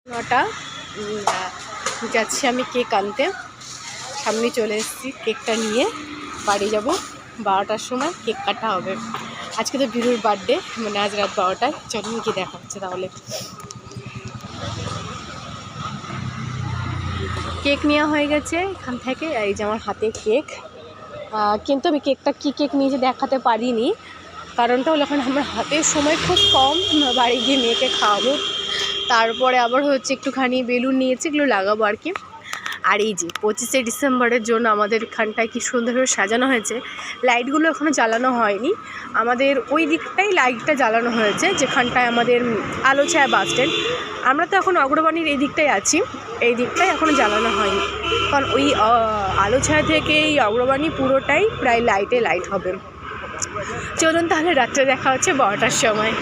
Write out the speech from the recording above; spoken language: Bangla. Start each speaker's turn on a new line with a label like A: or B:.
A: নটা যাচ্ছি আমি কেক আনতে। সামনে চলে এসেছি, কেকটা নিয়ে বাড়ি যাব। 12টার সময় কেক কাটা হবে। আজকে তো বিরুর বার্থডে, মানে আজ রাত 12টায়। চলুন কি দেখা হচ্ছে তাহলে। কেক নেওয়া হয়ে গেছে এখান থেকে। এই যে আমার হাতে কেক, কিন্তু আমি কেকটা কী কেক নিয়ে দেখাতে পারিনি। কারণটা হলো এখন আমার হাতের সময় খুব কম, বাড়ি গিয়ে মেয়েকে খাওয়াবো। তারপরে আবার হচ্ছে একটুখানি বেলুন নিয়েছি, এগুলো লাগাবো আর কি। আর এই যে 25শে ডিসেম্বরের জন্য আমাদের এখানটায় কি সুন্দরভাবে সাজানো হয়েছে। লাইটগুলো এখনও জ্বালানো হয়নি, আমাদের ওই দিকটাই লাইটটা জ্বালানো হয়েছে যেখানটায় আমাদের আলো ছায়া বাস স্ট্যান্ড। আমরা তো এখন অগ্রবাণীর এই দিকটাই আছি, এই দিকটাই এখনও জ্বালানো হয়নি। কারণ ওই আলো ছায়া থেকে এই অগ্রবাণী পুরোটাই প্রায় লাইটে লাইট হবে। চলুন তাহলে রাত্রে দেখা হচ্ছে 12টার সময়।